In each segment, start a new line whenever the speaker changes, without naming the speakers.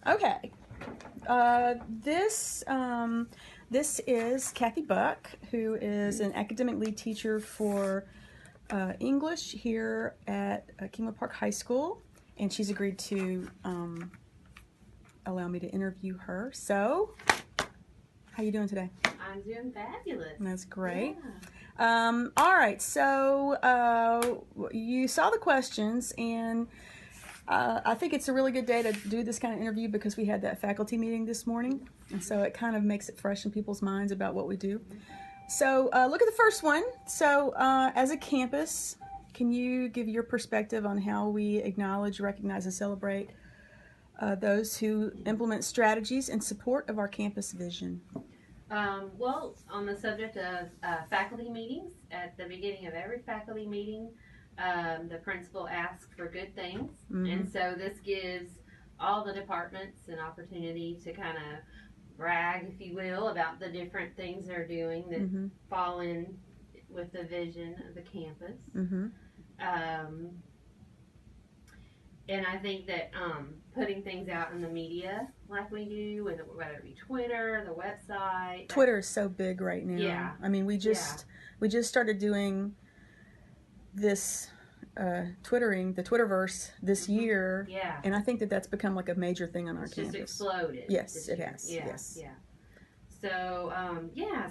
Okay. This is Kathy Buck, who is an academic lead teacher for English here at Kingwood Park High School, and she's agreed to allow me to interview her. So, how you doing today?
I'm doing fabulous.
That's great.
Yeah.
All right, so you saw the questions, and I think it's a really good day to do this kind of interview because we had that faculty meeting this morning, and so it kind of makes it fresh in people's minds about what we do. So look at the first one. So as a campus, can you give your perspective on how we acknowledge, recognize, and celebrate those who implement strategies in support of our campus vision?
Well, on the subject of faculty meetings, at the beginning of every faculty meeting, the principal asks for good things.
Mm-hmm.
And so this gives all the departments an opportunity to kind of brag, if you will, about the different things they're doing that
Mm-hmm.
fall in with the vision of the campus.
Mm-hmm.
And I think that putting things out in the media like we do, whether it be Twitter, the website.
Twitter is so big right now.
Yeah.
I mean, we just started doing this Twittering, the Twitterverse this year.
Yeah.
And I think that that's become like a major thing on our
It's
campus.
just exploded.
Yes, it
year.
has.
Yeah.
Yes.
Yeah. So,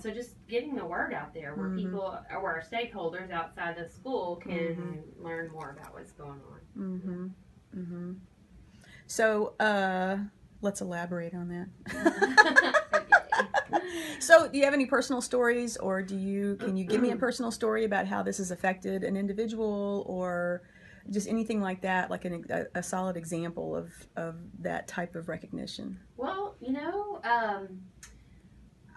so just getting the word out there where people, or our stakeholders outside the school can learn more about what's going on.
Mm-hmm. Mm-hmm. So, let's elaborate on
that.
Okay. So, do you have any personal stories, or can you give me a personal story about how this has affected an individual, or just anything like that, like a solid example of that type of recognition?
Well,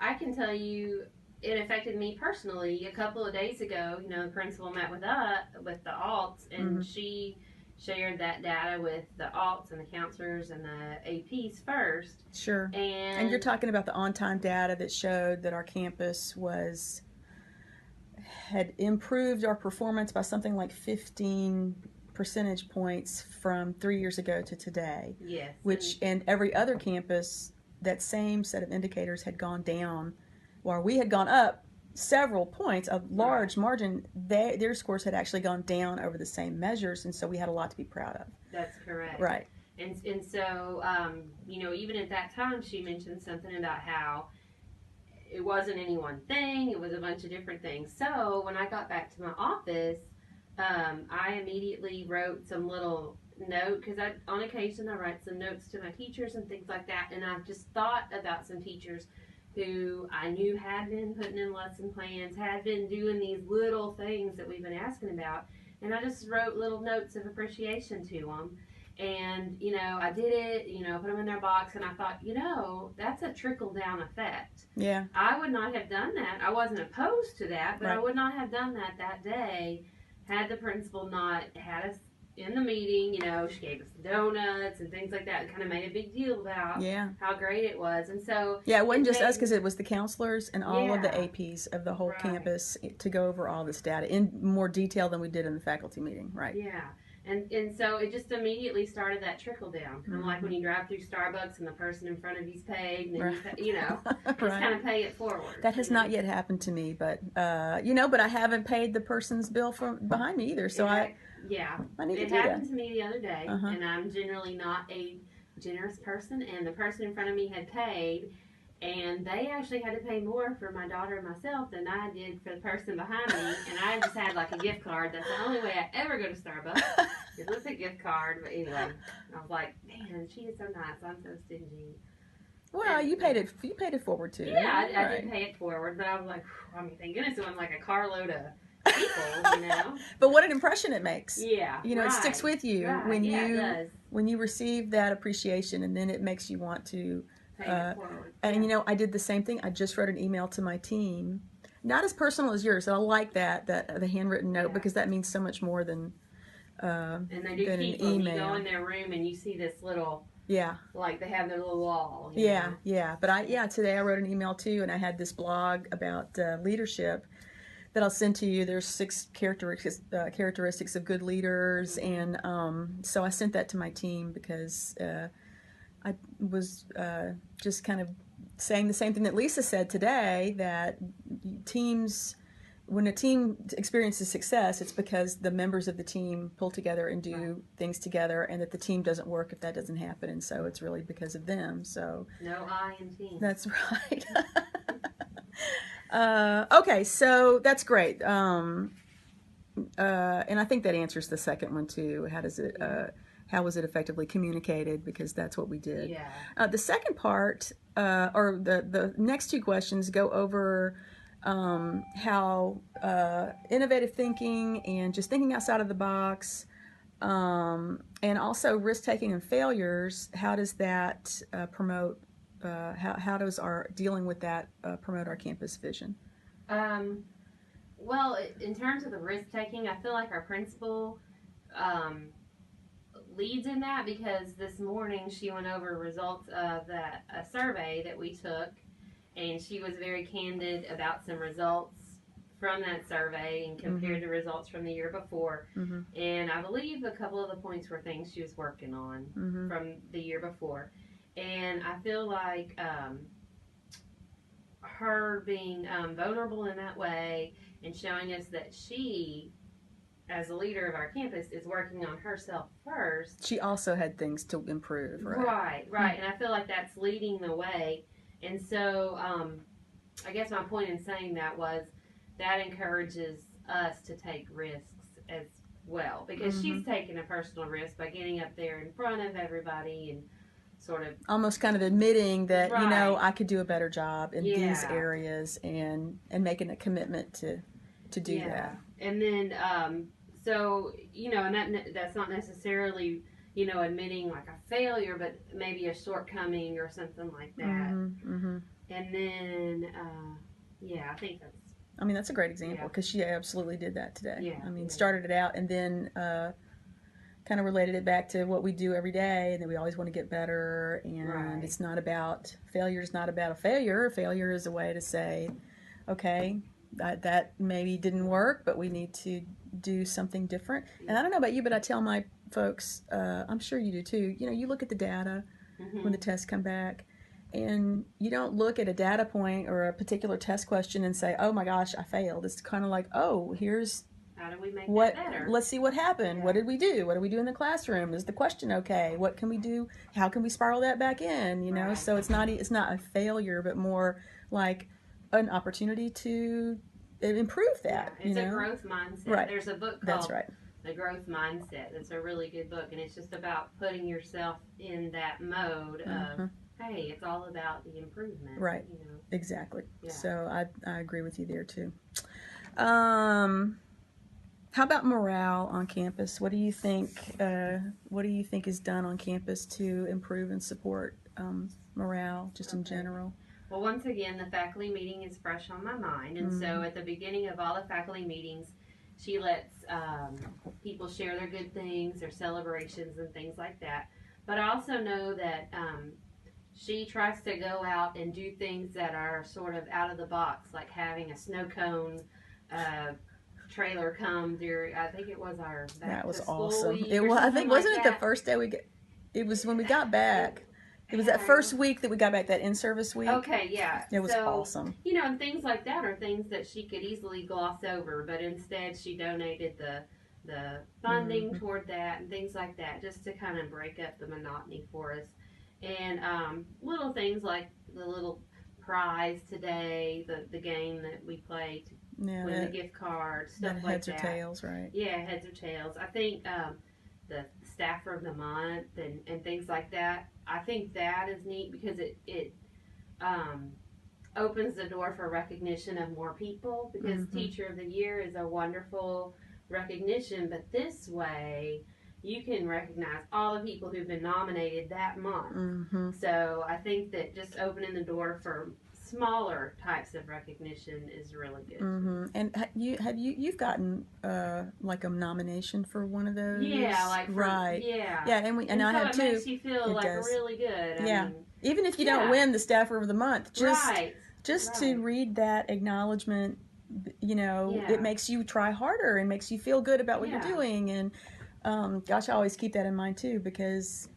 I can tell you it affected me personally. A couple of days ago, the principal met with the alts, and she shared that data with the alts and the counselors and the APs first.
Sure. And you're talking about the on-time data that showed that our campus had improved our performance by something like 15 percentage points from 3 years ago to today.
Yes.
And every other campus, that same set of indicators had gone down, while we had gone up several points, a large margin. Their scores had actually gone down over the same measures, and so we had a lot to be proud of.
That's correct.
Right.
And so, even at that time, she mentioned something about how it wasn't any one thing, it was a bunch of different things. So when I got back to my office, I immediately wrote some little note, because on occasion I write some notes to my teachers and things like that, and I just thought about some teachers who I knew had been putting in lesson plans, had been doing these little things that we've been asking about, and I just wrote little notes of appreciation to them. And, I did it, put them in their box, and I thought, that's a trickle-down effect.
Yeah.
I would not have done that. I wasn't opposed to that, but I would not have done that day had the principal not had us in the meeting. She gave us donuts and things like that, and kind of made a big deal about how great it was. And so
it wasn't just us, because it was the counselors and all of the APs of the whole campus to go over all this data in more detail than we did in the faculty meeting. Right.
Yeah. And so it just immediately started that trickle down. Kind of like when you drive through Starbucks and the person in front of you's paid, and then just kind of pay it forward.
That has not yet happened to me, but but I haven't paid the person's bill from behind me either. So I need to do that. It
happened to me the other day, and I'm generally not a generous person, and the person in front of me had paid, and they actually had to pay more for my daughter and myself than I did for the person behind me, and I just had like a gift card. That's the only way I ever go to Starbucks, is with a gift card. But anyway, I was like, man, she is so nice. I'm so stingy.
Well, you paid it forward too.
Yeah, I did pay it forward, but I was like, thank goodness it wasn't like a carload of people,
But what an impression it makes.
Yeah.
It sticks with you when
it does.
When you receive that appreciation, and then it makes you want to and I did the same thing. I just wrote an email to my team, not as personal as yours. So I like that the handwritten note, because that means so much more than
and they do
than
keep
an email.
You go in their room and you see this little
Yeah.
Like they have their little wall.
Yeah, yeah. But today I wrote an email too, and I had this blog about leadership that I'll send to you. There's 6 characteristics of good leaders, and so I sent that to my team because I was just kind of saying the same thing that Lisa said today, that teams, when a team experiences success, it's because the members of the team pull together and do things together, and that the team doesn't work if that doesn't happen, and so it's really because of them. So
no I in team.
that's right. Okay, so that's great. And I think that answers the second one too. How was it effectively communicated? Because that's what we did.
Yeah.
The second part, or the next two questions, go over how innovative thinking and just thinking outside of the box, and also risk taking and failures. How does that promote? How does our dealing with that promote our campus vision?
Well, in terms of the risk taking, I feel like our principal leads in that, because this morning she went over results of a survey that we took, and she was very candid about some results from that survey and compared to results from the year before. And I believe a couple of the points were things she was working on from the year before. And I feel like her being vulnerable in that way and showing us that she, as a leader of our campus, is working on herself first.
She also had things to improve, right?
Right. And I feel like that's leading the way. And so I guess my point in saying that was that encourages us to take risks as well, because she's taking a personal risk by getting up there in front of everybody and sort of
almost kind of admitting that I could do a better job in these areas, and making a commitment to do that.
And then so and that's not necessarily admitting like a failure, but maybe a shortcoming or something like that. And then I think that's
a great example, because she absolutely did that today.
Yeah.
Started it out and then kind of related it back to what we do every day, and that we always want to get better, and it's not about failure. Is not about a failure. Failure is a way to say, okay, that maybe didn't work, but we need to do something different. And I don't know about you, but I tell my folks, I'm sure you do too, you look at the data when the tests come back, and you don't look at a data point or a particular test question and say, oh my gosh, I failed. It's kind of like, oh, here's
how do we make that better?
Let's see what happened. What did we do? What do we do in the classroom? Is the question okay? What can we do? How can we spiral that back in? So it's not a failure, but more like an opportunity to improve that.
It's a growth mindset.
Right.
There's a book called The Growth Mindset. That's a really good book, and it's just about putting yourself in that mode of, hey, it's all about the improvement.
Right. Exactly.
Yeah.
So I agree with you there too. How about morale on campus? What do you think? What do you think is done on campus to improve and support morale, just in general?
Well, once again, the faculty meeting is fresh on my mind, and so at the beginning of all the faculty meetings, she lets people share their good things, their celebrations, and things like that. But I also know that she tries to go out and do things that are sort of out of the box, like having a snow cone trailer come during, I think it was our back to school
awesome.
week.
It was, I think, wasn't it the first day it was when we got back. It was that first week that we got back, that in-service week.
Okay, yeah.
It was awesome.
And things like that are things that she could easily gloss over, but instead she donated the funding toward that and things like that, just to kind of break up the monotony for us. And little things like the little prize today, the game that we played to win the gift card, stuff like that.
Heads or tails, right?
Yeah, heads or tails. I think the staffer of the month and things like that. I think that is neat, because it opens the door for recognition of more people, because Teacher of the Year is a wonderful recognition, but this way you can recognize all the people who've been nominated that month. So I think that just opening the door for smaller types of recognition is really good.
And you've gotten like a nomination for one of those?
Yeah,
right.
Yeah,
and I have too.
It makes you feel like really good. I mean,
even if you don't win the Staffer of the Month, just to read that acknowledgement, it makes you try harder and makes you feel good about what you're doing. And gosh, I always keep that in mind too, because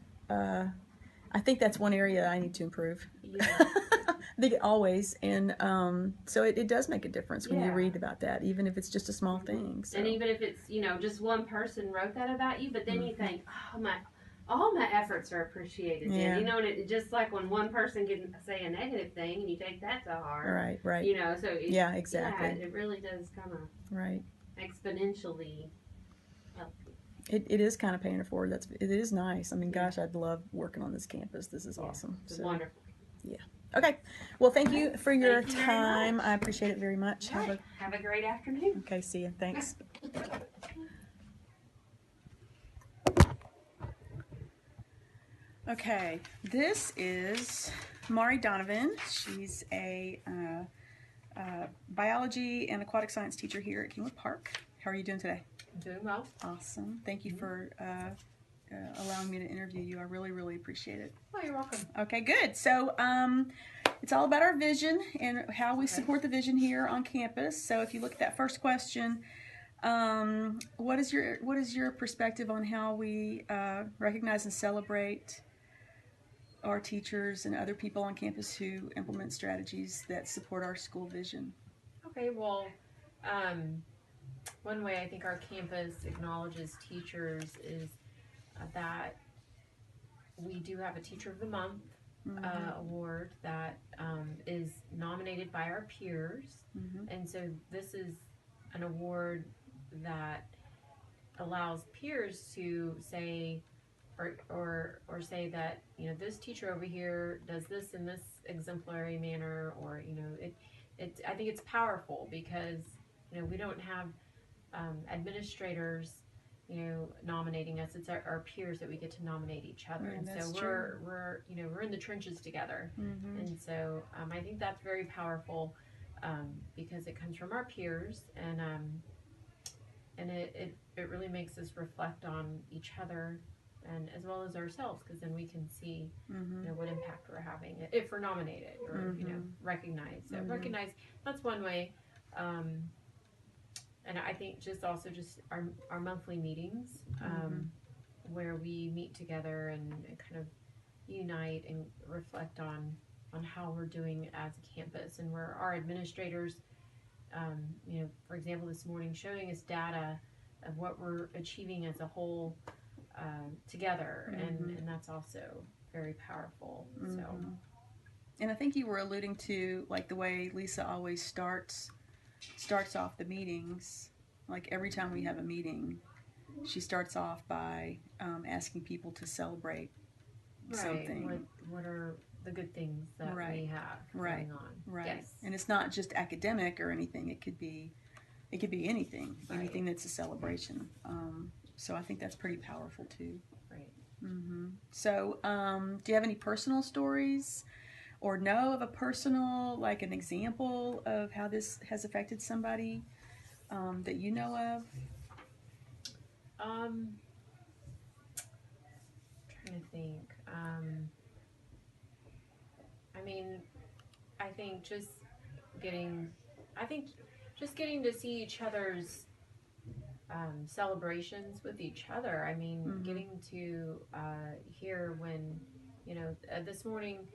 I think that's one area I need to improve.
Yeah.
I think always, and so it does make a difference when you
Yeah.
read about that, even if it's just a small thing. So.
And even if it's, just one person wrote that about you, but then you think, all my efforts are appreciated.
Yeah.
And, and it just like when one person can say a negative thing and you take that to heart.
Right.
So
yeah, exactly.
Yeah, it really does kind of
right
exponentially help you.
It is kind of paying it forward. It is nice. I mean, gosh, I'd love working on this campus. This is awesome.
It's wonderful.
Yeah. Okay. Well, thank you for your
Thank you very
time.
much.
I appreciate it very much.
Right. Have a great afternoon.
Okay, see you. Thanks. Okay, this is Mari Donovan. She's a biology and aquatic science teacher here at Kingwood Park. How are you doing today?
Doing well.
Awesome. Thank you for allowing me to interview you. I really, really appreciate it.
Oh, you're welcome.
Okay, good. So it's all about our vision and how we support the vision here on campus. So if you look at that first question, what is your perspective on how we recognize and celebrate our teachers and other people on campus who implement strategies that support our school vision?
Okay, well, one way I think our campus acknowledges teachers is that we do have a Teacher of the Month award that is nominated by our peers. And so this is an award that allows peers to say or say that, this teacher over here does this in this exemplary manner, or, I think it's powerful because, we don't have administrators, nominating us. It's our peers that we get to nominate each other.
Yeah,
and
that's
so
true.
we're in the trenches together. And so I think that's very powerful because it comes from our peers, and it really makes us reflect on each other and as well as ourselves, because then we can see what impact we're having if we're nominated or recognized. So recognize, that's one way. And I think just our monthly meetings where we meet together and kind of unite and reflect on how we're doing as a campus, and where our administrators, for example, this morning showing us data of what we're achieving as a whole together, and that's also very powerful. So,
and I think you were alluding to like the way Lisa always starts off the meetings. Like every time we have a meeting, she starts off by asking people to celebrate something.
What are the good things that we have going on?
Right.
Yes.
And it's not just academic or anything. It could be anything. Anything that's a celebration. So I think that's pretty powerful too.
Right.
So do you have any personal stories, or know of a personal, like an example of how this has affected somebody that you know of?
Trying to think. I mean, I think just getting to see each other's celebrations with each other. I mean, getting to hear when, this morning,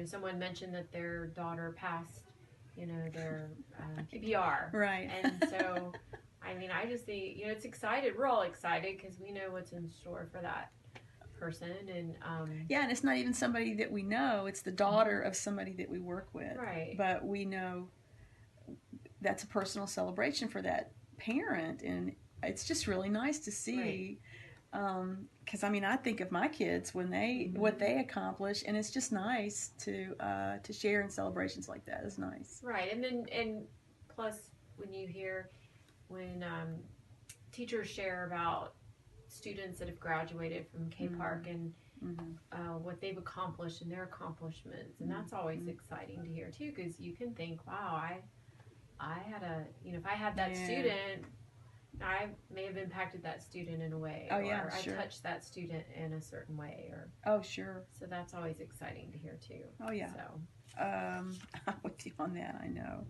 someone mentioned that their daughter passed, their PPR.
Right.
And so, I mean, I just think, it's excited. We're all excited because we know what's in store for that person. And
yeah, and it's not even somebody that we know. It's the daughter of somebody that we work with.
Right.
But we know that's a personal celebration for that parent, and it's just really nice to see. Because I mean, I think of my kids when they what they accomplish, and it's just nice to share in celebrations like that. It's nice.
Right, and plus when you hear when teachers share about students that have graduated from K Park and what they've accomplished and their accomplishments, and that's always exciting to hear too, because you can think, wow, I had if I had that student, I may have impacted that student in a way,
or
I
sure.
touched that student in a certain way,
sure.
So that's always exciting to hear too.
Oh yeah.
So
I'm with you on that. I know.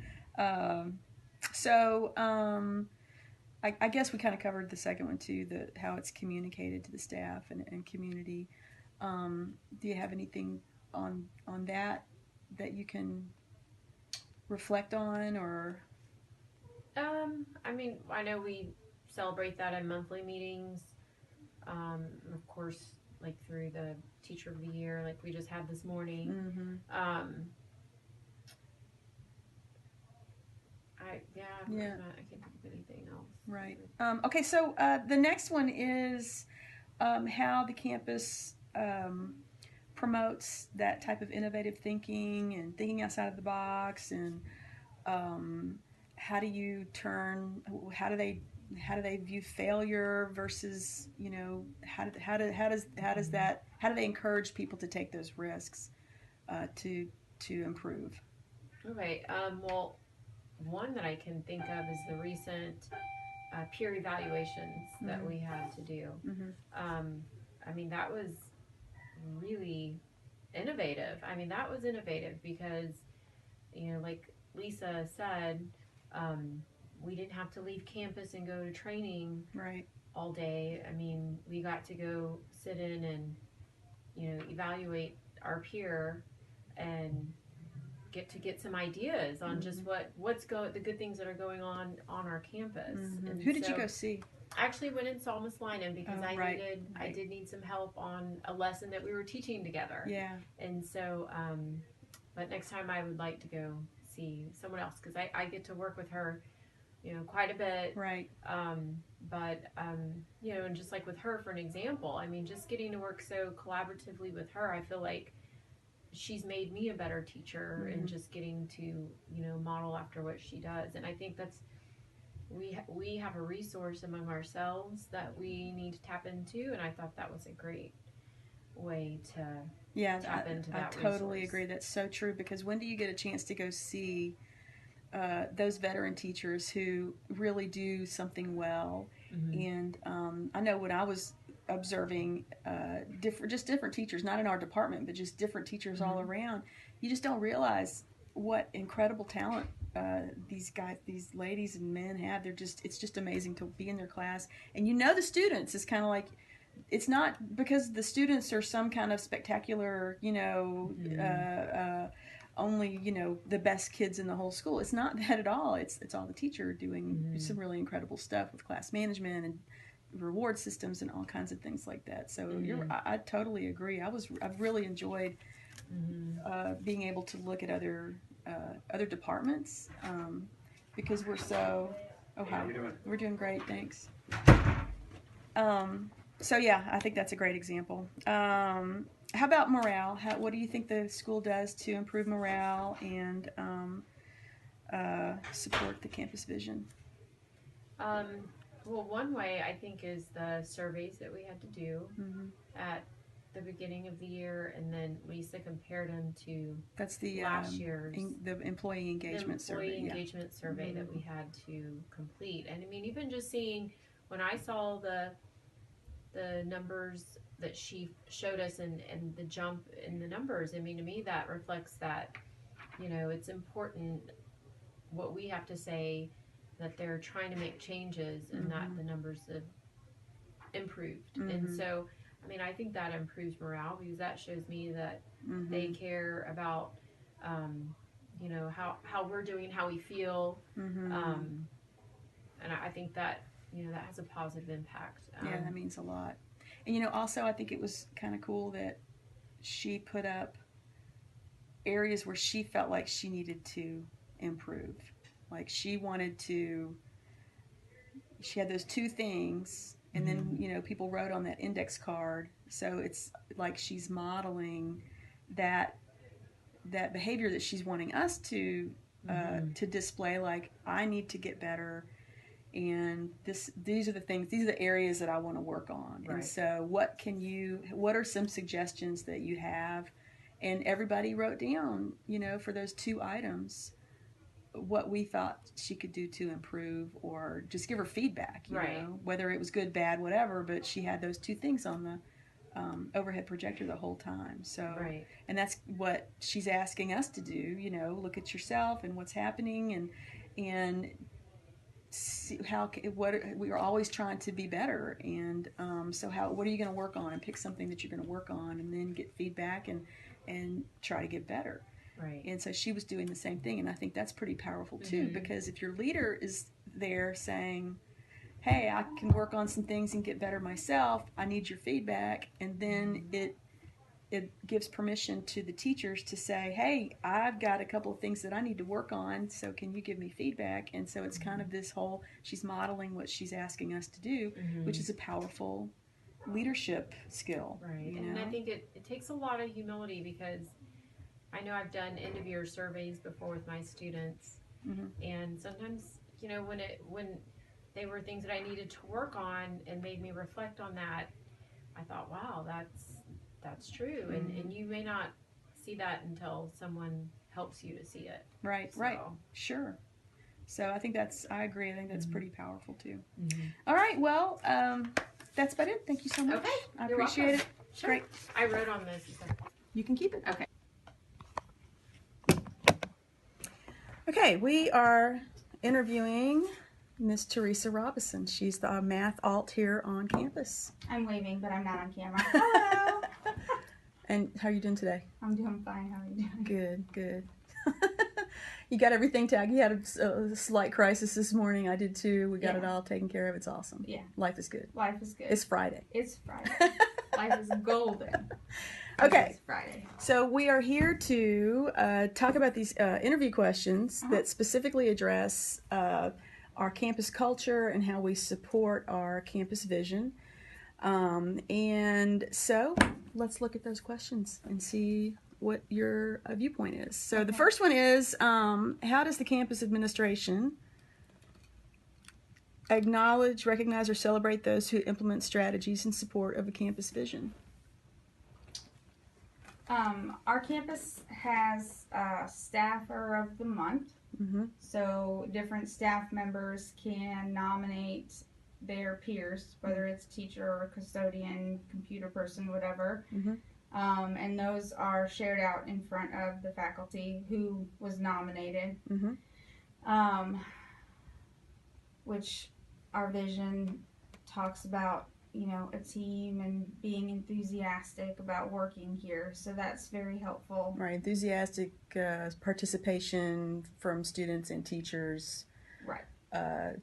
I guess we kind of covered the second one too, how it's communicated to the staff and community. Do you have anything on that you can reflect on, or?
I mean, I know we celebrate that in monthly meetings. Of course, like through the Teacher of the Year, like we just had this morning.
Mm-hmm.
I can't think of anything else.
Right. Okay. So the next one is how the campus promotes that type of innovative thinking and thinking outside of the box, and how do you turn? How do they view failure versus, how do they encourage people to take those risks to improve?
Okay. Well, one that I can think of is the recent peer evaluations that we had to do.
Mm-hmm.
I mean, that was really innovative. I mean, that was innovative because, like Lisa said, we didn't have to leave campus and go to training
Right.
all day. I mean, we got to go sit in and, evaluate our peer and get some ideas on just the good things that are going on our campus.
Mm-hmm.
And
who did you go see?
I actually went and saw Miss Lynham because I did need some help on a lesson that we were teaching together.
Yeah.
And so, but next time I would like to go see someone else because I get to work with her, quite a bit.
Right.
And just like with her, for an example, I mean, just getting to work so collaboratively with her, I feel like she's made me a better teacher,
mm-hmm.
and just getting to, model after what she does. And I think that's, we have a resource among ourselves that we need to tap into. And I thought that was a great way to tap into that
I totally
resource.
agree. That's so true, because when do you get a chance to go see those veteran teachers who really do something well?
Mm-hmm.
And I know when I was observing different teachers, not in our department, but just different teachers
mm-hmm.
all around, you just don't realize what incredible talent these guys, these ladies and men have. It's just amazing to be in their class. And the students is kind of like, it's not because the students are some kind of spectacular,
mm-hmm.
Only, the best kids in the whole school. It's not that at all. It's all the teacher doing
mm-hmm.
some really incredible stuff with class management and reward systems and all kinds of things like that. So
mm-hmm.
I totally agree. I've really enjoyed
mm-hmm.
Being able to look at other departments, because we're so. Oh, hi. How are we doing? We're doing great, thanks. So yeah, I think that's a great example. How about morale? What do you think the school does to improve morale and support the campus vision?
Well, one way I think is the surveys that we had to do
mm-hmm.
at the beginning of the year, and then Lisa compared them to
that's the
last year's
the employee engagement survey.
Engagement survey
mm-hmm.
that we had to complete. And I mean, even just seeing when I saw the numbers that she showed us and the jump in the numbers, I mean, to me that reflects that, it's important what we have to say, that they're trying to make changes and mm-hmm. that the numbers have improved. Mm-hmm. And so, I mean, I think that improves morale because that shows me that mm-hmm. they care about, how we're doing, how we feel.
Mm-hmm.
And I think that, that has a positive impact.
Yeah, that means a lot. And, also I think it was kind of cool that she put up areas where she felt like she needed to improve. Like she had those two things, and mm-hmm. then, people wrote on that index card. So it's like she's modeling that behavior that she's wanting us to
mm-hmm.
to display. Like, I need to get better, and these are the areas that I want to work on.
Right.
And so what are some suggestions that you have? And everybody wrote down, for those two items, what we thought she could do to improve, or just give her feedback,
right.
Whether it was good, bad, whatever, but she had those two things on the overhead projector the whole time. So,
right.
And that's what she's asking us to do, look at yourself and what's happening, and what we are always trying to be better, and so what are you going to work on, and pick something that you're going to work on, and then get feedback and try to get better.
Right.
And so she was doing the same thing, and I think that's pretty powerful too, because if your leader is there saying, hey, I can work on some things and get better myself, I need your feedback, and then it gives permission to the teachers to say, hey, I've got a couple of things that I need to work on, so can you give me feedback? And so it's kind of this whole, she's modeling what she's asking us to do, which is a powerful leadership skill.
Right.
You
And
know?
I think it takes a lot of humility, because I know I've done end of year surveys before with my students, and sometimes, you know, when they were things that I needed to work on and made me reflect on that, I thought, wow, that's true. And you may not see that until someone helps you to see it.
Right,
So.
right. Sure. So I think I agree. I think that's pretty powerful too. All right. Well, that's about it. Thank you so much.
Okay.
I
You're
appreciate
welcome.
it.
Sure.
Great.
I wrote on this.
You can keep it.
Okay.
Okay. We are interviewing Miss Teresa Robison. She's the math alt here on campus.
I'm waving, but I'm not on camera. Hello.
And how are you doing today?
I'm doing fine. How are you doing?
Good, good. You got everything tagged. You had a slight crisis this morning. I did too. We got it all taken care of. It's awesome.
Yeah.
Life is good.
Life is good.
It's Friday.
It's Friday. Life is golden.
Okay.
It's Friday.
So we are here to talk about these interview questions that specifically address our campus culture and how we support our campus vision. And so let's look at those questions and see what your viewpoint is. So the first one is, how does the campus administration acknowledge, recognize, or celebrate those who implement strategies in support of a campus vision?
Our campus has a staffer of the month. So different staff members can nominate their peers, whether it's teacher or custodian, computer person, whatever. And those are shared out in front of the faculty who was nominated. Which our vision talks about, you know, a team and being enthusiastic about working here. So that's very helpful.
Right, enthusiastic participation from students and teachers.
Right.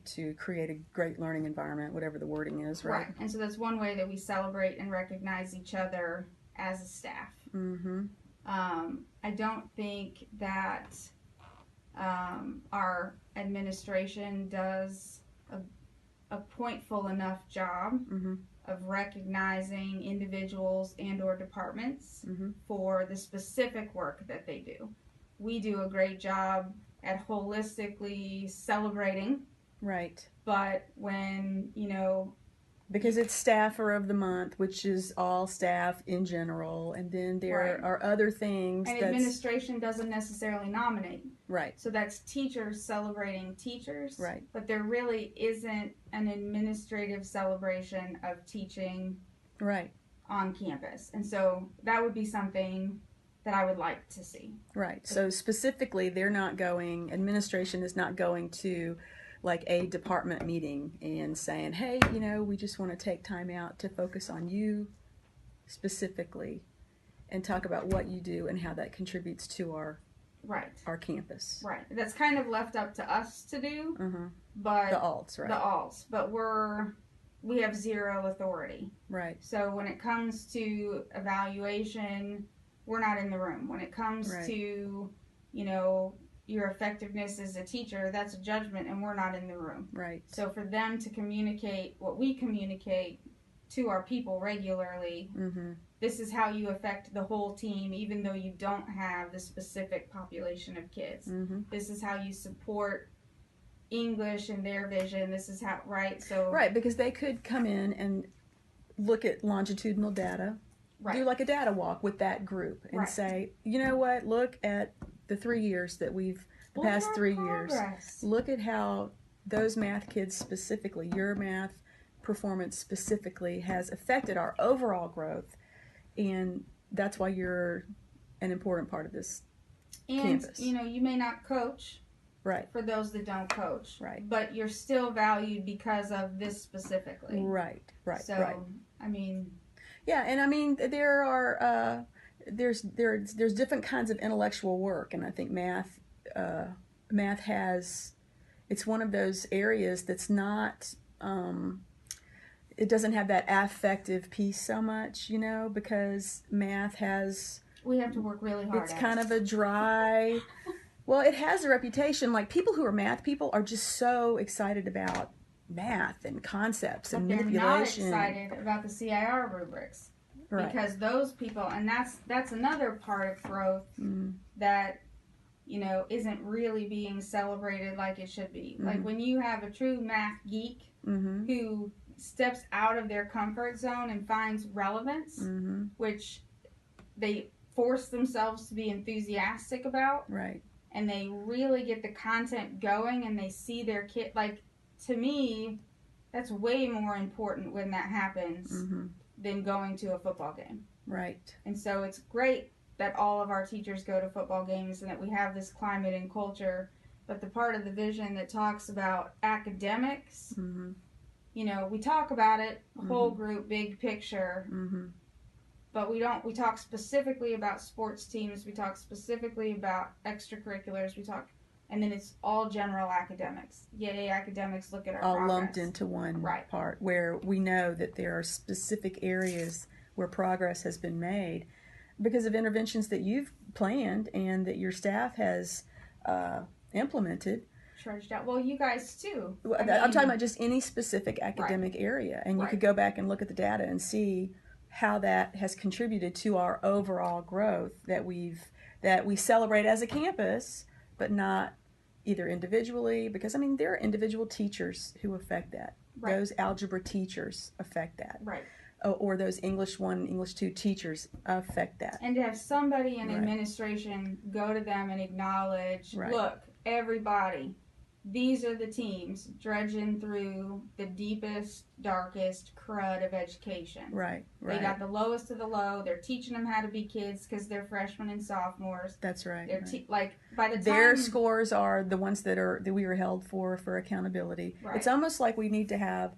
To create a great learning environment, whatever the wording is, right?
Right. And so that's one way that we celebrate and recognize each other as a staff. I don't think that our administration does a pointful enough job of recognizing individuals and or departments for the specific work that they do. We do a great job at holistically celebrating.
Right.
But when, you know...
Because it's staffer of the month, which is all staff in general, and then there are other things
and administration doesn't necessarily nominate.
Right.
So that's teachers celebrating teachers.
Right.
But there really isn't an administrative celebration of teaching on campus. And so that would be something that I would like to see.
Right. So specifically, administration is not going to like a department meeting and saying, hey, you know, we just want to take time out to focus on you specifically and talk about what you do and how that contributes to our campus.
Right. That's kind of left up to us to do. But
the alts, right?
The alts. But we have zero authority.
Right.
So when it comes to evaluation, we're not in the room. When it comes to, you know, your effectiveness as a teacher, that's a judgment, and we're not in the room.
Right.
So for them to communicate what we communicate to our people regularly, this is how you affect the whole team, even though you don't have the specific population of kids. This is how you support English and their vision. This is how, So
right, because they could come in and look at longitudinal data, do like a data walk with that group, and say, you know what, look at the 3 years that the past 3 years. Look at how those math kids specifically, your math performance specifically, has affected our overall growth, and that's why you're an important part of this campus.
You know, you may not coach,
Right.
for those that don't coach.
Right.
But you're still valued because of this specifically.
Right.
So,
Right.
I mean,
Yeah, and I mean there are there's different kinds of intellectual work, and I think math has, it's one of those areas that's not it doesn't have that affective piece so much, you know, because math has,
we have to work really hard.
it's kind of a dry, well, it has a reputation, like people who are math people are just so excited about math and concepts and
But they're not
manipulation.
excited about the CIR rubrics.
Right.
Because those people, and that's another part of growth that, you know, isn't really being celebrated like it should be. Like when you have a true math geek who steps out of their comfort zone and finds relevance, which they force themselves to be enthusiastic about,
Right.
and they really get the content going and they see their kid, like, to me, that's way more important when that happens than going to a football game.
Right.
And so it's great that all of our teachers go to football games and that we have this climate and culture. But the part of the vision that talks about academics, you know, we talk about it, whole group, big picture, but we talk specifically about sports teams, we talk specifically about extracurriculars, and then it's all general academics. Yay, academics, look at our
all
progress.
lumped into one part, where we know that there are specific areas where progress has been made because of interventions that you've planned and that your staff has implemented.
Trudged out. Well, you guys too.
I'm talking about just any specific academic area, and you could go back and look at the data and see how that has contributed to our overall growth that we celebrate as a campus, but not either individually, because I mean there are individual teachers who affect that.
Right.
Those algebra teachers affect that.
Right.
Or those English 1, English 2 teachers affect that.
And to have somebody in administration go to them and acknowledge, look, everybody, these are the teams dredging through the deepest, darkest crud of education.
Right.
They got the lowest of the low. They're teaching them how to be kids because they're freshmen and sophomores.
That's right.
They're like by the time
their scores are the ones that we are held for accountability.
Right.
It's almost like we need to have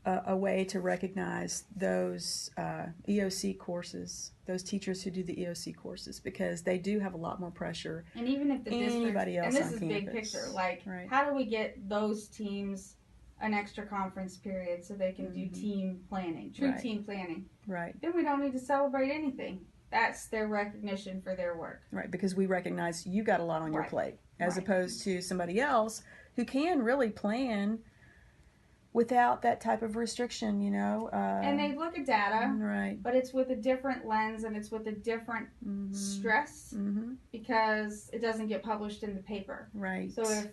a way to recognize those EOC courses, those teachers who do the EOC courses, because they do have a lot more pressure.
And even if the
anybody
district,
else
and this
on
is
campus.
big picture, like how do we get those teams an extra conference period so they can do team planning, true team planning?
Right.
Then we don't need to celebrate anything. That's their recognition for their work.
Right, because we recognize you got a lot on your plate, as opposed to somebody else who can really plan without that type of restriction, you know.
And they look at data,
right,
but it's with a different lens and it's with a different stress because it doesn't get published in the paper.
Right.
So if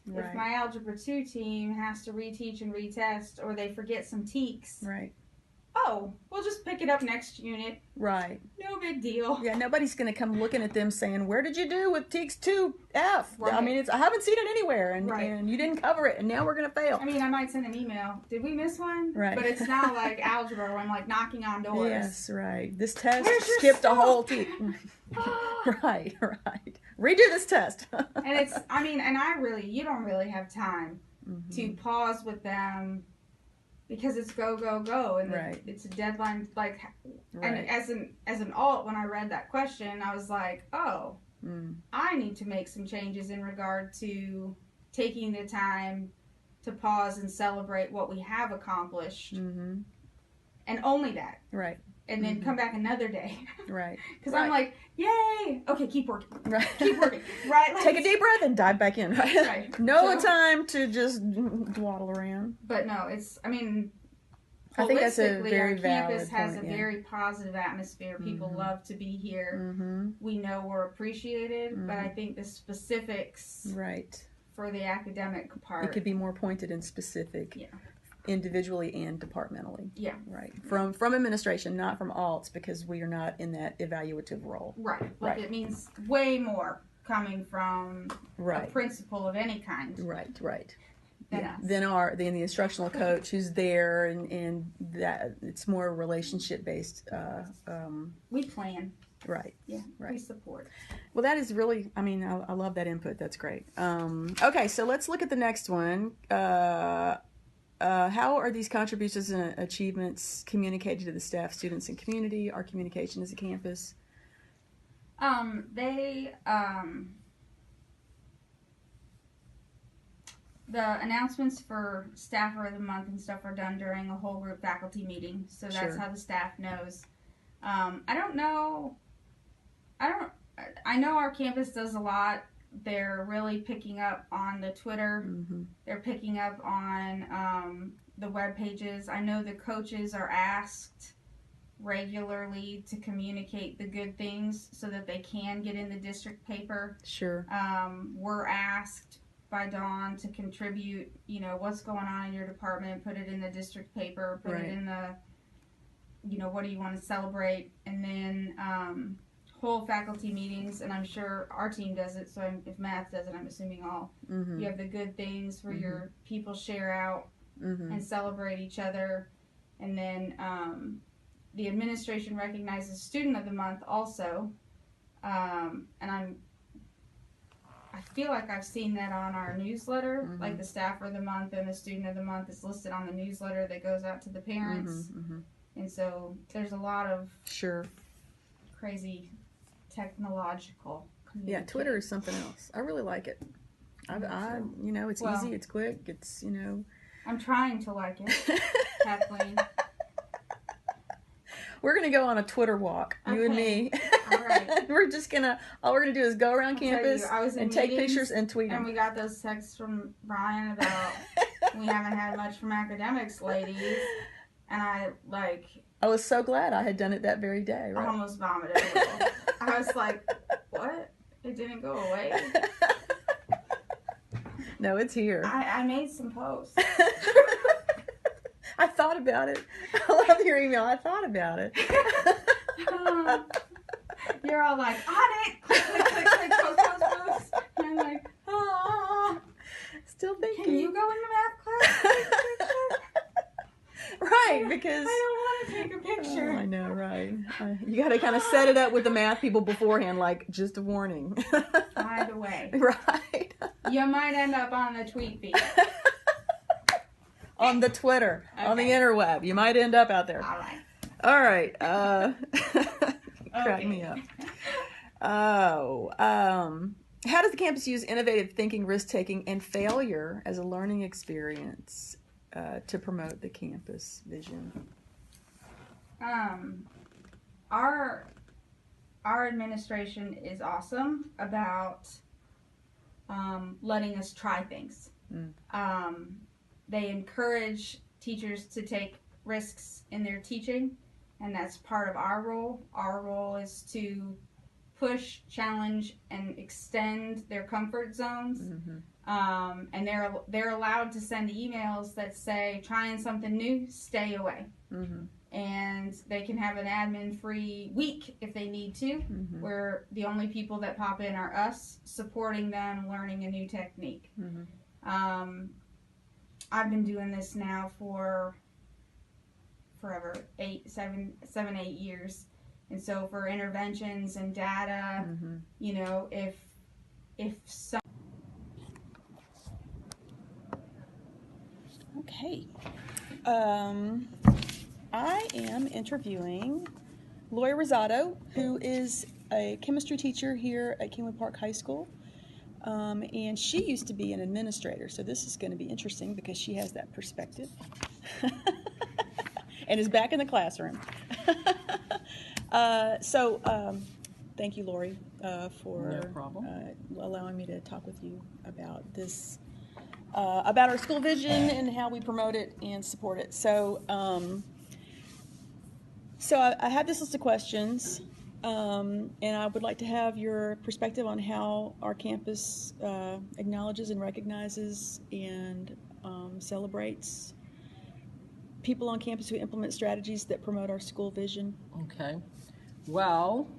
my Algebra 2 team has to reteach and retest, or they forget some TEKs, oh, we'll just pick it up next unit.
Right.
No big deal.
Yeah, nobody's going to come looking at them saying, where did you do with TEKS 2F?
Right.
I mean, I haven't seen it anywhere, and you didn't cover it, and now we're going to fail.
I mean, I might send an email. Did we miss one?
Right.
But it's not like algebra where I'm like knocking on doors.
Yes, right. This test
Where's your
skipped a
stuff?
whole TEK. Right. Redo this test.
And it's, I mean, and you don't really have time to pause with them because it's go, go, go. And it's a deadline. Like, and as an alt, when I read that question, I was like, oh, I need to make some changes in regard to taking the time to pause and celebrate what we have accomplished. And only that.
Right.
And then come back another day.
Right.
Because I'm like, yay! Okay, keep working.
Right.
Keep working. Right? Like,
Take a deep breath and dive back in.
Right.
No time to just dwaddle around.
But no, it's, I mean,
I think that's a
holistically,
very
our campus
valid
has
point,
a very positive atmosphere. People love to be here. We know we're appreciated, but I think the specifics for the academic part.
It could be more pointed and specific. Individually and departmentally.
Yeah.
Right. From administration, not from alts, because we are not in that evaluative role.
Right. Like it means way more coming from a principal of any kind.
Right.
than
Yeah,
us.
than the instructional coach who's there, and that it's more relationship based.
We plan.
Right.
Yeah, we
Right.
support.
Well, that is really, I mean, I love that input. That's great. Okay, so let's look at the next one. How are these contributions and achievements communicated to the staff, students, and community? Our communication as a campus.
The announcements for staffer of the month and stuff are done during a whole group faculty meeting, so that's
Sure.
how the staff knows. I know our campus does a lot. They're really picking up on the Twitter.
Mm-hmm.
They're picking up on the web pages. I know the coaches are asked regularly to communicate the good things so that they can get in the district paper.
Sure.
We're asked by Dawn to contribute, what's going on in your department, put it in the district paper, put
Right.
it in the, what do you want to celebrate, and then whole faculty meetings, and I'm sure our team does it, so if math does it, I'm assuming all.
Mm-hmm.
You have the good things where your people share out
Mm-hmm.
and celebrate each other, and then the administration recognizes student of the month also, and I feel like I've seen that on our newsletter,
Mhm.
like the staffer of the month and the student of the month is listed on the newsletter that goes out to the parents,
Mm-hmm.
and so there's a lot of
Sure.
crazy technological
Yeah, Twitter is something else. I really like it. It's
Well-
easy, it's quick, it's,
I'm trying to like it, Kathleen.
We're gonna go on a Twitter walk, you and me.
All right.
All we're gonna do is go around
I'll tell
campus
you, I was in
and take
meetings,
pictures and tweet
and
them.
we got those texts from Brian about we haven't had much from academics, ladies, and I
I was so glad I had done it that very day, right?
almost vomited a little. I was like, what? It didn't go away?
No, it's here.
I made some posts.
I thought about it. I love your email. I thought about it.
You're all like, on it! Click, click, click, click, post, post, post. And I'm like, oh,
Still thinking.
can you go into math class? Click, click, click.
Right, because
I don't want to take a picture.
Oh, I know, right? You got to kind of set it up with the math people beforehand, like just a warning.
By the way,
Right.
you might end up on the tweet feed.
On the Twitter, on the
Okay.
interweb, you might end up out there.
All right.
All right. Crack
Okay.
me up. Oh, how does the campus use innovative thinking, risk-taking, and failure as a learning experience to promote the campus vision?
Our administration is awesome about letting us try things. They encourage teachers to take risks in their teaching, and that's part of our role. Our role is to push, challenge, and extend their comfort zones.
Mm-hmm.
And they're allowed to send emails that say, trying something new, stay away.
Mm-hmm.
And they can have an admin-free week if they need to,
Mm-hmm.
where the only people that pop in are us, supporting them learning a new technique.
Mm-hmm.
I've been doing this now for forever, 8 years. And so for interventions and data,
Mm-hmm.
if some...
Okay. I am interviewing Lori Rosado, who is a chemistry teacher here at Kingwood Park High School. And she used to be an administrator, so this is going to be interesting because she has that perspective and is back in the classroom. Thank you, Lori, for
No problem.
allowing me to talk with you about this, about our school vision and how we promote it and support it. So I have this list of questions. And I would like to have your perspective on how our campus acknowledges and recognizes and celebrates people on campus who implement strategies that promote our school vision.
Okay. Well,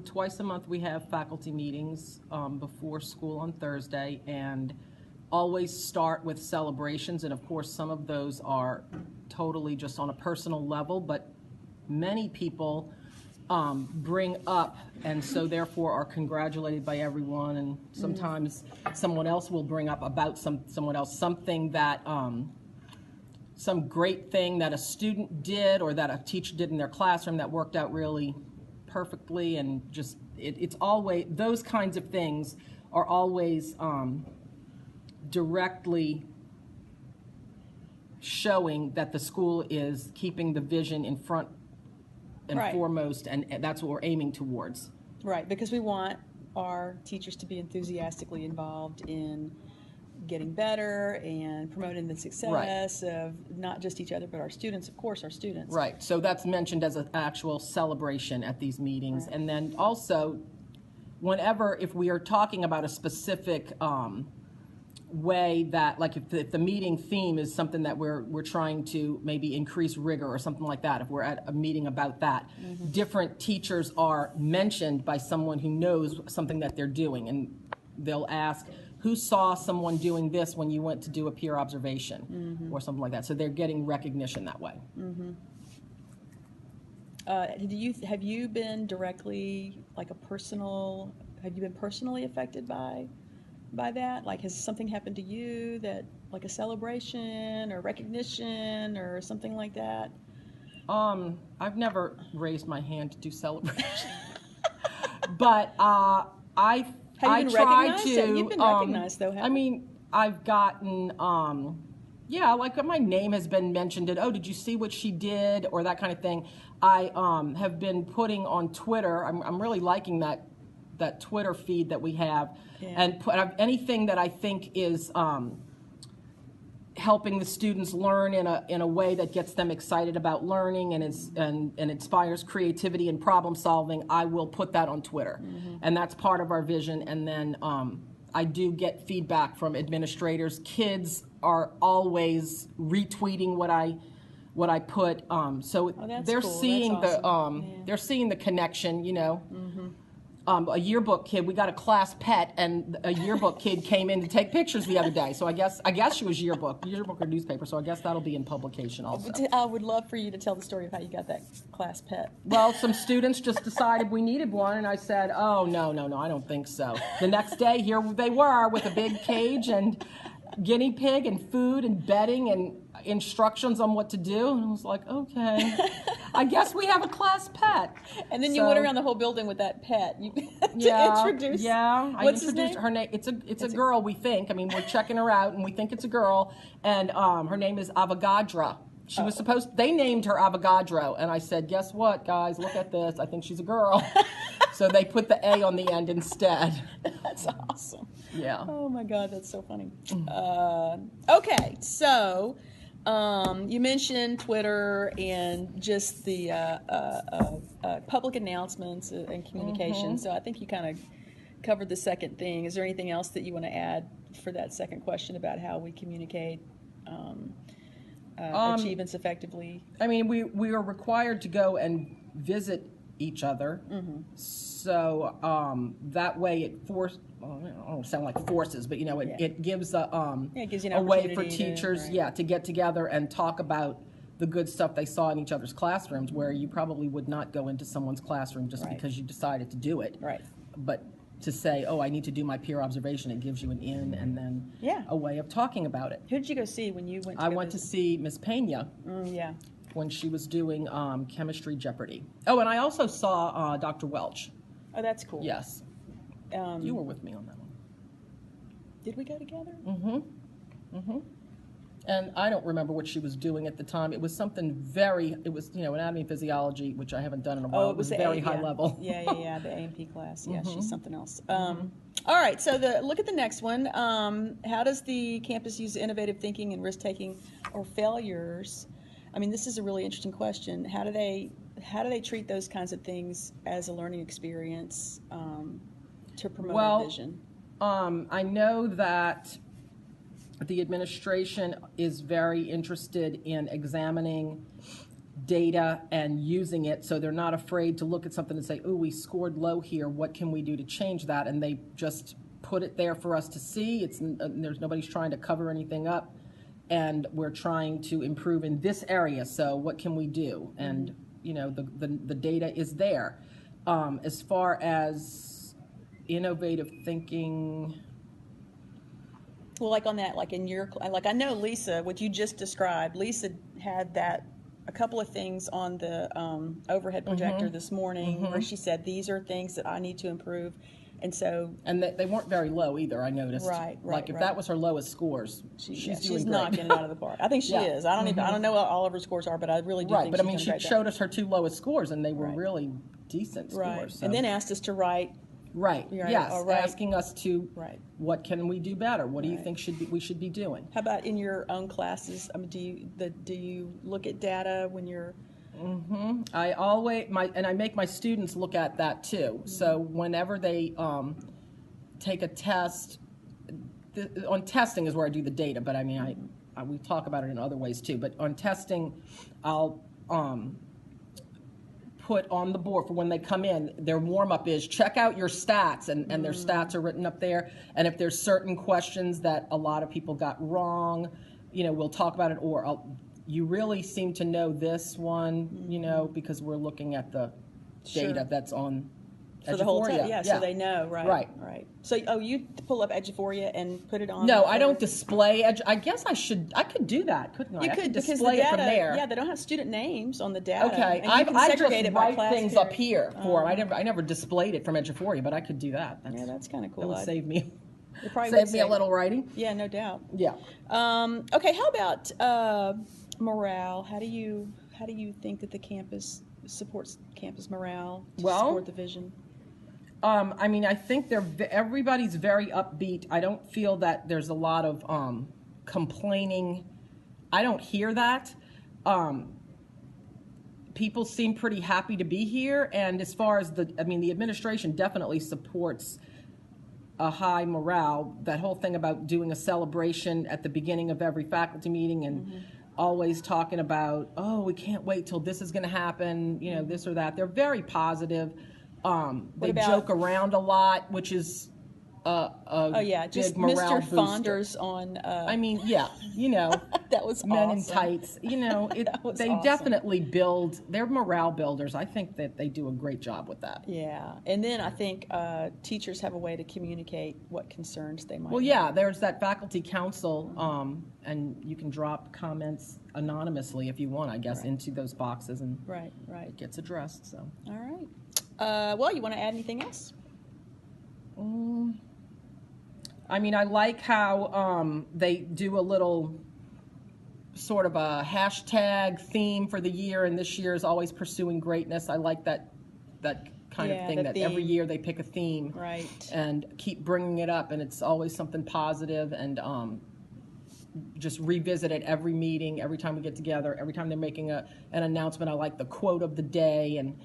twice a month we have faculty meetings before school on Thursday, and always start with celebrations, and of course some of those are totally just on a personal level, but many people bring up and so therefore are congratulated by everyone, and sometimes someone else will bring up about someone else something that some great thing that a student did or that a teacher did in their classroom that worked out really perfectly, and just it's always those kinds of things are always directly showing that the school is keeping the vision in front and
Right.
foremost, and that's what we're aiming towards.
Right, because we want our teachers to be enthusiastically involved in getting better and promoting the success of not just each other, but our students, of course, our students.
Right, so that's mentioned as an actual celebration at these meetings. And then also, whenever, if we are talking about a specific way that, like if the meeting theme is something that we're trying to maybe increase rigor or something like that, if we're at a meeting about that, different teachers are mentioned by someone who knows something that they're doing, and they'll ask, who saw someone doing this when you went to do a peer observation or something like that. So they're getting recognition that way.
Have you been directly, like have you been personally affected by that? Like, has something happened to you that, like a celebration or recognition or something like that?
I've never raised my hand to do celebration, but I
Have you been
try
recognized?
to.
You've been recognized, though,
I
haven't you?
mean, I've gotten. Yeah, like my name has been mentioned, and oh, did you see what she did, or that kind of thing. I have been putting on Twitter. I'm really liking that Twitter feed that we have, and put anything that I think is helping the students learn in a way that gets them excited about learning and inspires creativity and problem solving. I will put that on Twitter, and that's part of our vision. And then I do get feedback from administrators. Kids are always retweeting what I put. So
that's
they're
cool.
seeing
That's
the they're seeing the connection. You know. A yearbook kid, we got a class pet, and a yearbook kid came in to take pictures the other day. So I guess she was yearbook or newspaper. So I guess that'll be in publication also.
I would love for you to tell the story of how you got that class pet.
Well, some students just decided we needed one, and I said, "Oh no, I don't think so." The next day, here they were with a big cage and guinea pig and food and bedding and instructions on what to do, and I was like, okay, I guess we have a class pet.
And then you went around the whole building with that pet. You introduce.
Yeah,
What's
I
his
introduced
name?
her name. It's a girl, we think. I mean, we're checking her out, and we think it's a girl. And her name is Avogadra. She was they named her Avogadro, and I said, guess what, guys? Look at this. I think she's a girl. So they put the A on the end instead.
That's awesome.
Yeah.
Oh my God, that's so funny. Okay, so you mentioned Twitter and just the public announcements and communication. So I think you kind of covered the second thing. Is there anything else that you want to add for that second question about how we communicate achievements effectively?
I mean, we are required to go and visit each other. So that way it I don't sound like forces, but it gives
it gives you an
a way for
opportunity
teachers to get together and talk about the good stuff they saw in each other's classrooms, where you probably would not go into someone's classroom just because you decided to do it.
Right.
But to say, oh, I need to do my peer observation, it gives you an in and then a way of talking about it.
Who did you go see when you went to
I went to see Miss Pena.
Yeah.
When she was doing Chemistry Jeopardy. Oh, and I also saw Dr. Welch.
Oh, that's cool.
Yes. You were with me on that one.
Did we go together?
And I don't remember what she was doing at the time. It was something it was, anatomy and physiology, which I haven't done in a while.
Oh,
it was very high level.
Yeah, the A&P class. Yeah, she's something else. All right, so look at the next one. How does the campus use innovative thinking and risk-taking or failures? I mean, this is a really interesting question. How do they treat those kinds of things as a learning experience to promote our vision?
I know that the administration is very interested in examining data and using it, so they're not afraid to look at something and say, oh, we scored low here, what can we do to change that? And they just put it there for us to see. There's nobody's trying to cover anything up, and we're trying to improve in this area. So what can we do? And the data is there. As far as innovative thinking.
Well, like on that, like in your, like I know Lisa, what you just described, Lisa had a couple of things on the overhead projector this morning where she said, these are things that I need to improve. And so.
And they weren't very low either, I noticed.
Right.
Like if that was her lowest scores, she's doing great.
knocking it out of the park. I think she is. I don't know what all of her scores are, but I really do think
but I mean,
she's
she
done a great
showed
job.
us her 2 lowest scores, and they were really decent scores.
Right.
So.
And then asked us to write.
Right. Yes.
Right.
Asking us to.
Right.
What can we do better? What do you think we should be doing?
How about in your own classes? I mean, do you look at data when you're?
I always I make my students look at that too. So whenever they take a test, on testing is where I do the data. But I mean, we talk about it in other ways too. But on testing, I'll put on the board for when they come in, their warm-up is check out your stats, and their stats are written up there. And if there's certain questions that a lot of people got wrong, we'll talk about it, or you really seem to know this one, because we're looking at the data that's on
for the whole
Eduphoria.
time, so they know, right?
Right.
So, you pull up Eduphoria and put it on?
No, I don't display I guess I could do that, couldn't I?
You
I
could, because
display
the data,
it from there.
yeah, they don't have student names on the data.
Okay,
and you can
I
segregate
just
it by
write
class
things
period.
up here for them. I never displayed it from Eduphoria, but I could do that.
That's kind of cool.
That would save me.
It probably
Save
would
me a little writing.
Yeah, no doubt.
Yeah.
Okay, how about morale? How do you think that the campus supports campus morale to support the vision?
I mean, I think everybody's very upbeat. I don't feel that there's a lot of complaining. I don't hear that. People seem pretty happy to be here, and as far as the administration definitely supports a high morale. That whole thing about doing a celebration at the beginning of every faculty meeting and always talking about, we can't wait till this is going to happen, this or that. They're very positive. They joke around a lot, which is
just
big morale
Mr.
booster.
Fonders on.
That
was
men
awesome.
in tights. They
awesome.
definitely they're morale builders. I think that they do a great job with that.
Yeah, and then I think teachers have a way to communicate what concerns they might.
Well, yeah, there's that faculty council, and you can drop comments anonymously if you want, I guess, into those boxes, and
right,
it gets addressed. So.
All right. Well, you want to add anything else?
I mean, I like how they do a little sort of a hashtag theme for the year, and this year is always pursuing greatness. I like that kind of thing, that every year they pick a theme,
right,
and keep bringing it up, and it's always something positive, and just revisit it every meeting, every time we get together, every time they're making an announcement. I like the quote of the day, and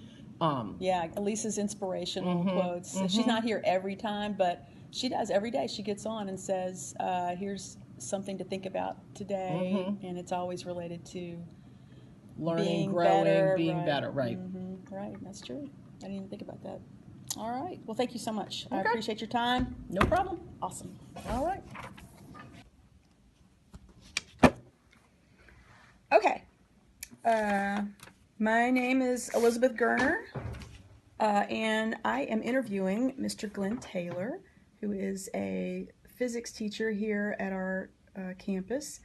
Elisa's inspirational quotes. She's not here every time, but she does every day. She gets on and says, here's something to think about today, and it's always related to
learning, growing, being better, right.
Right, that's true. I didn't even think about that. All right. Well, thank you so much. I appreciate your time.
No problem.
Awesome.
All right.
Okay. My name is Elizabeth Gerner, and I am interviewing Mr. Glenn Taylor, who is a physics teacher here at our campus.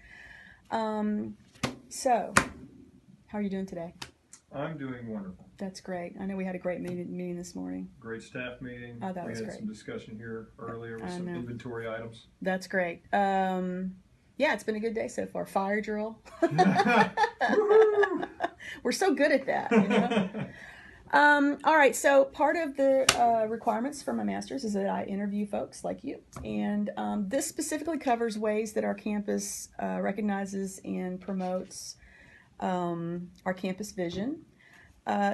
So, how are you doing today?
I'm doing wonderful.
That's great. I know we had a great meeting this morning.
Great staff meeting.
Oh, that was
we had
great.
some discussion here earlier with some inventory items.
That's great. Yeah, it's been a good day so far. Fire drill. We're so good at that. All right, so part of the requirements for my master's is that I interview folks like you. And this specifically covers ways that our campus recognizes and promotes our campus vision.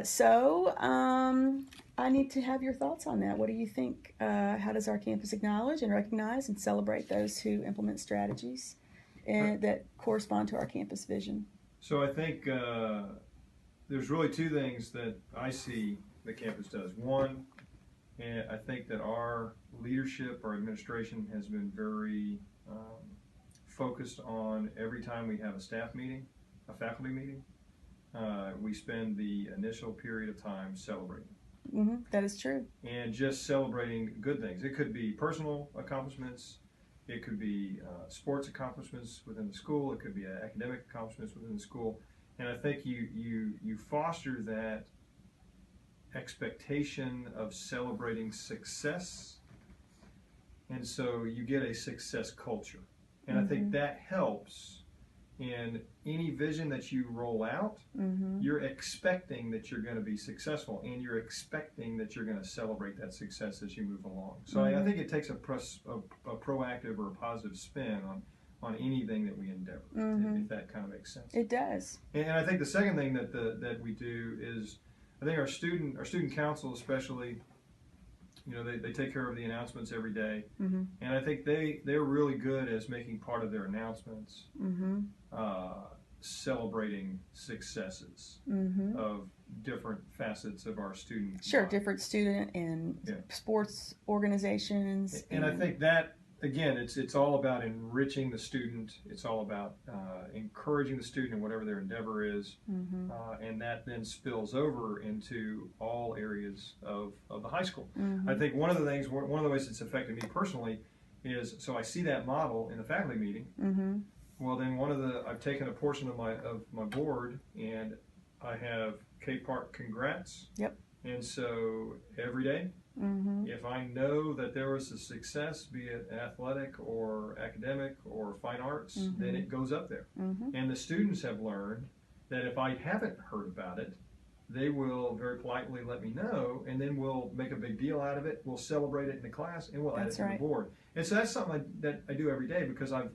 So I need to have your thoughts on that. What do you think? How does our campus acknowledge and recognize and celebrate those who implement strategies that correspond to our campus vision?
So I think there's really two things that I see the campus does. One, And I think that our leadership, our administration has been very focused on every time we have a staff meeting, a faculty meeting, we spend the initial period of time celebrating.
That is true.
And just celebrating good things. It could be personal accomplishments. It could be sports accomplishments within the school. It could be academic accomplishments within the school. And I think you foster that expectation of celebrating success. And so you get a success culture. And I think that helps in any vision that you roll out. You're expecting that you're going to be successful, and you're expecting that you're going to celebrate that success as you move along. So I think it takes a proactive or a positive spin on anything that we endeavor, if that kind of makes sense.
It does.
And I think the second thing that we do is, I think our student council especially, you know, they take care of the announcements every day, and I think they're really good as making part of their announcements, celebrating successes of different facets of our student.
Sure,
life.
different student and sports organizations.
And I think that, again, it's all about enriching the student. It's all about encouraging the student in whatever their endeavor is, and that then spills over into all areas of the high school. I think one of the ways it's affected me personally is, so I see that model in the faculty meeting. Well, then I've taken a portion of my board, and I have K-Park congrats.
Yep.
And so every day, if I know that there was a success, be it athletic or academic or fine arts, then it goes up there. And the students have learned that if I haven't heard about it, they will very politely let me know, and then we'll make a big deal out of it. We'll celebrate it in the class, and we'll add it to the board. And so that's something that I do every day, because I've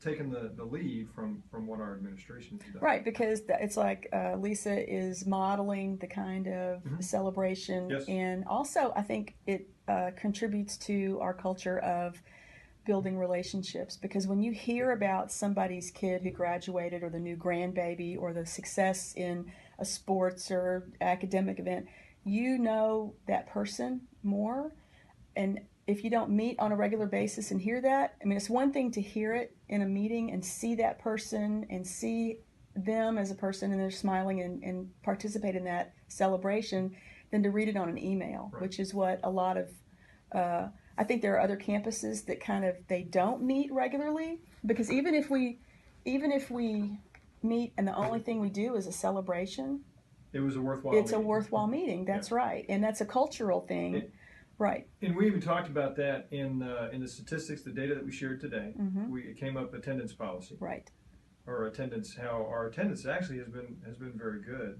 taken the lead from what our administration has done.
Right, because it's like Lisa is modeling the kind of celebration, and also I think it contributes to our culture of building relationships, because when you hear about somebody's kid who graduated, or the new grandbaby, or the success in a sports or academic event, you know that person more. And if you don't meet on a regular basis and hear that, I mean, it's one thing to hear it in a meeting and see that person and see them as a person and they're smiling and participate in that celebration, than to read it on an email, which is what a lot of, I think there are other campuses that they don't meet regularly, because even if we meet and the only thing we do is a celebration,
it was a worthwhile
it's meeting. A worthwhile meeting. That's right. And that's a cultural thing. Right.
And we even talked about that in the statistics, the data that we shared today. It came up attendance policy.
Right.
Or attendance, how our attendance actually has been very good.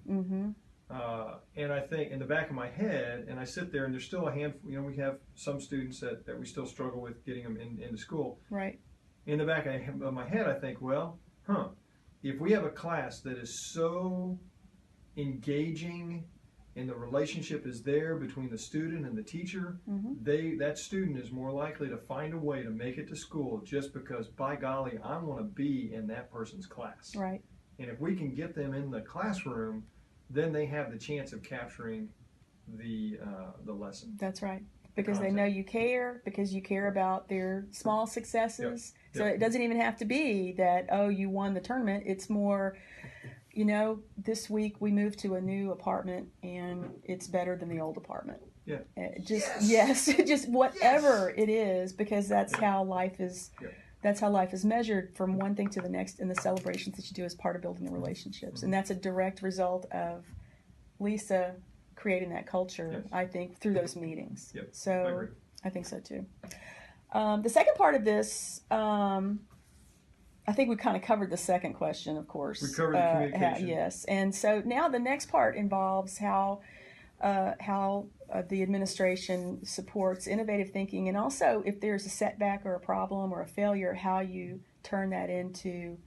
And I think in the back of my head, and I sit there, and there's still a handful, you know, we have some students that we still struggle with getting them into school.
Right.
In the back of my head, I think, well, if we have a class that is so engaging, and the relationship is there between the student and the teacher, that student is more likely to find a way to make it to school, just because, by golly, I want to be in that person's class.
Right.
And if we can get them in the classroom, then they have the chance of capturing the lesson.
That's right. Because they know you care, because you care about their small successes. So it doesn't even have to be that, oh, you won the tournament. It's more, you know, this week we moved to a new apartment and it's better than the old apartment.
Yeah.
Just whatever it is, because that's how life is. That's how life is measured, from one thing to the next, in the celebrations that you do as part of building the relationships. And that's a direct result of Lisa creating that culture, I think, through those meetings. So I think so too. The second part of this, I think we kind of covered the second question, of course.
We covered the communication.
Yes. And so now the next part involves how the administration supports innovative thinking, and also if there's a setback or a problem or a failure, how you turn that into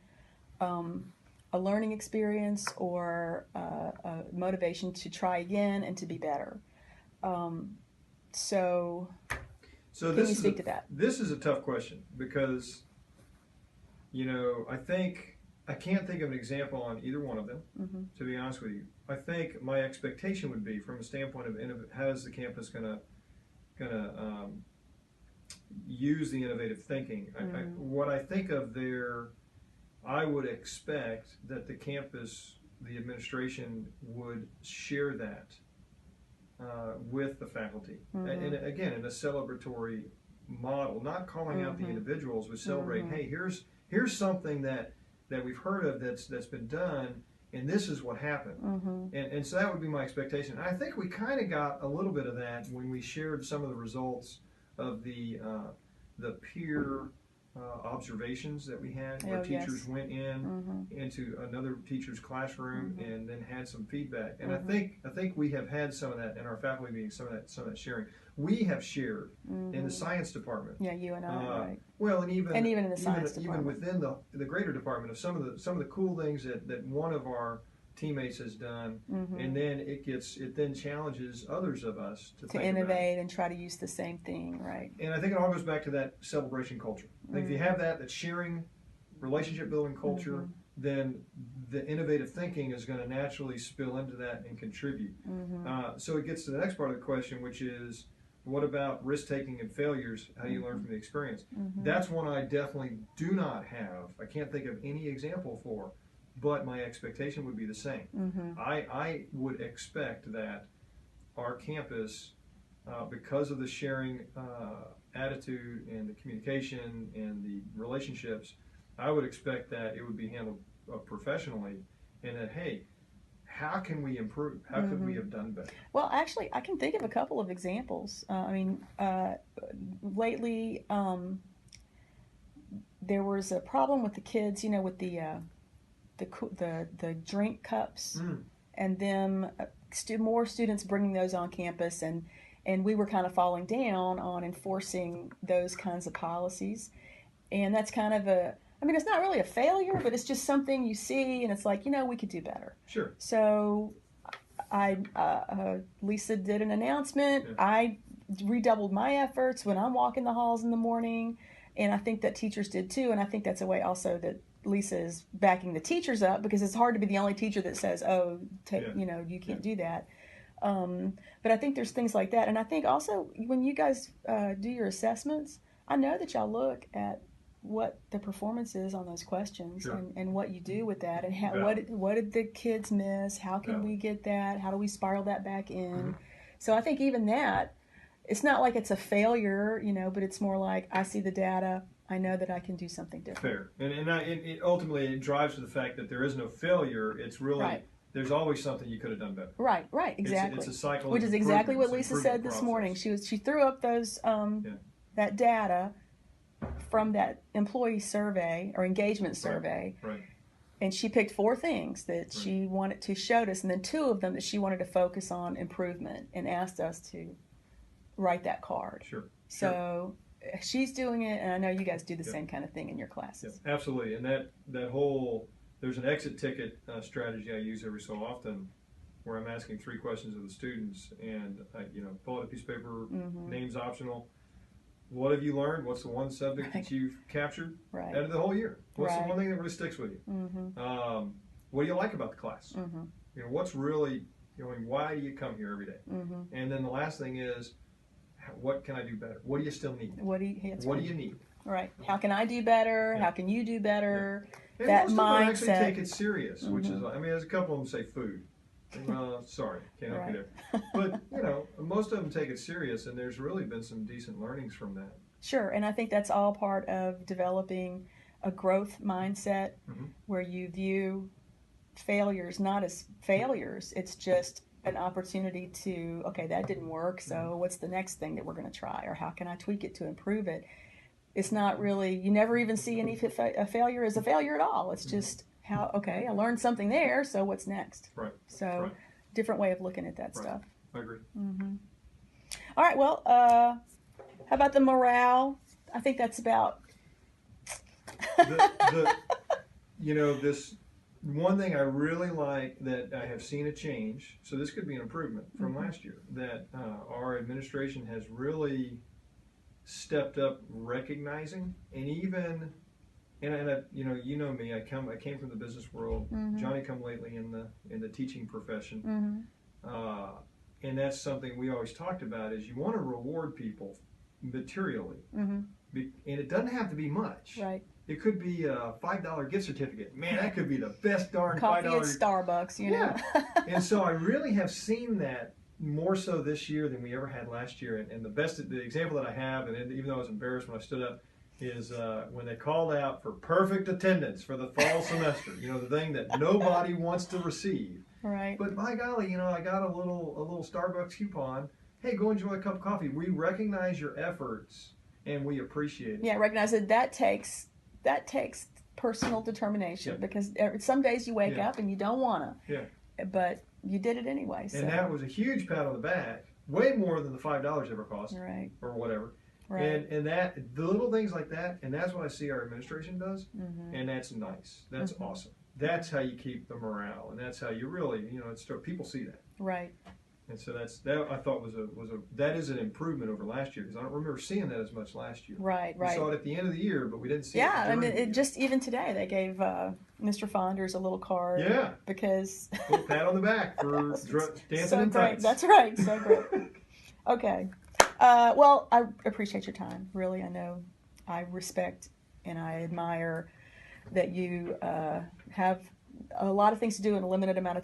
a learning experience or a motivation to try again and to be better. So can you speak to that?
This is a tough question, because, you know, I can't think of an example on either one of them, to be honest with you. I think my expectation would be, from a standpoint of how is the campus going to gonna use the innovative thinking. What I think of there, I would expect that the campus, the administration would share that with the faculty, and again in a celebratory model, not calling out the individuals, but celebrating. Hey, here's something that we've heard of that's been done, and this is what happened. And so that would be my expectation. And I think we kind of got a little bit of that when we shared some of the results of the peer observations that we had, where teachers went into another teacher's classroom and then had some feedback. And I think we have had some of that in our faculty meetings, some of that sharing. We have shared in the science department.
Yeah, you and I, right.
Well, and even
in the science department,
even within the greater department, of some of the cool things that one of our teammates has done, and then it then challenges others of us to think
innovate and try to use the same thing, right?
And I think it all goes back to that celebration culture. I think if you have that sharing, relationship building culture, then the innovative thinking is going to naturally spill into that and contribute. So it gets to the next part of the question, which is, what about risk taking and failures? How do you learn from the experience? That's one I definitely do not have. I can't think of any example for. But my expectation would be the same. I would expect that our campus, because of the sharing attitude and the communication and the relationships, I would expect that it would be handled professionally, and that, hey, how can we improve? How could we have done better?
Well, actually, I can think of a couple of examples. Lately, there was a problem with the kids, with the drink cups, and them more students bringing those on campus, and we were kind of falling down on enforcing those kinds of policies. And that's kind of it's not really a failure, but it's just something you see, and it's like, we could do better.
Sure.
So Lisa did an announcement. I redoubled my efforts when I'm walking the halls in the morning, and I think that teachers did too, and I think that's a way also that Lisa is backing the teachers up, because it's hard to be the only teacher that says, you can't do that. But I think there's things like that. And I think also when you guys do your assessments, I know that y'all look at what the performance is on those questions, and what you do with that, and what did the kids miss? How can we get that? How do we spiral that back in? So I think even that, it's not like it's a failure, but it's more like, I see the data, I know that I can do something different.
Fair. And it ultimately it drives to the fact that there is no failure. It's really, there's always something you could have done better.
Right, exactly.
It's a cycle.
Which is exactly what Lisa said this morning. She threw up those that data from that employee survey or engagement survey.
Right.
And she picked 4 things that she wanted to show us, and then 2 of them that she wanted to focus on improvement, and asked us to write that card.
Sure.
So she's doing it, and I know you guys do the same kind of thing in your classes.
Yeah, absolutely. And that whole, there's an exit ticket strategy I use every so often, where I'm asking 3 questions of the students, and pull out a piece of paper, names optional. What have you learned? What's the one subject that you've captured out of the whole year? What's the one thing that really sticks with you? What do you like about the class? What's really, why do you come here every day? And then the last thing is, what can I do better? What do you still need? What do you need?
Right. How can I do better? How can you do better?
And
that
most
mindset.
of them actually take it serious, which is, there's a couple of them say food. Well, sorry, can't help you there. But, most of them take it serious, and there's really been some decent learnings from that.
Sure, and I think that's all part of developing a growth mindset where you view failures not as failures. It's just an opportunity to, okay, that didn't work, so what's the next thing that we're going to try, or how can I tweak it to improve it? It's not really, you never even see a failure as a failure at all. It's just I learned something there, so what's next?
Right.
So different way of looking at that stuff.
I agree.
All right, well, how about the morale? I think that's about...
This one thing I really like that I have seen a change, so this could be an improvement from last year, that our administration has really stepped up recognizing, and even, you know me, I came from the business world. Johnny come lately in the teaching profession. and that's something we always talked about, is you want to reward people materially. And it doesn't have to be much.
Right.
It could be a $5 gift certificate. Man, that could be the best darn
Coffee
$5.
at Starbucks, you know.
And so I really have seen that more so this year than we ever had last year. And the example that I have, and even though I was embarrassed when I stood up, is when they called out for perfect attendance for the fall semester. You know, the thing that nobody wants to receive.
Right.
But by golly, you know, I got a little Starbucks coupon. Hey, go enjoy a cup of coffee. We recognize your efforts and we appreciate it.
Yeah, recognize that takes personal determination, because some days you wake up and you don't want to. But you did it anyway. So.
And that was a huge pat on the back, way more than the $5 ever cost,
right,
or whatever.
Right.
And that, the little things like that, and that's what I see our administration does, and that's nice. That's awesome. That's how you keep the morale, and that's how you really, you know, people see that.
Right.
And so that I thought that is an improvement over last year, because I don't remember seeing that as much last year.
Right.
We saw it at the end of the year, but we didn't see it.
Yeah, I mean, just even today they gave Mr. Fonders a little card.
Yeah.
Because
a little pat on the back for dancing
so
in
great.
tights.
That's right. So great. Okay. Well, I appreciate your time. Really, I know, I respect and I admire that you have a lot of things to do in a limited amount of time.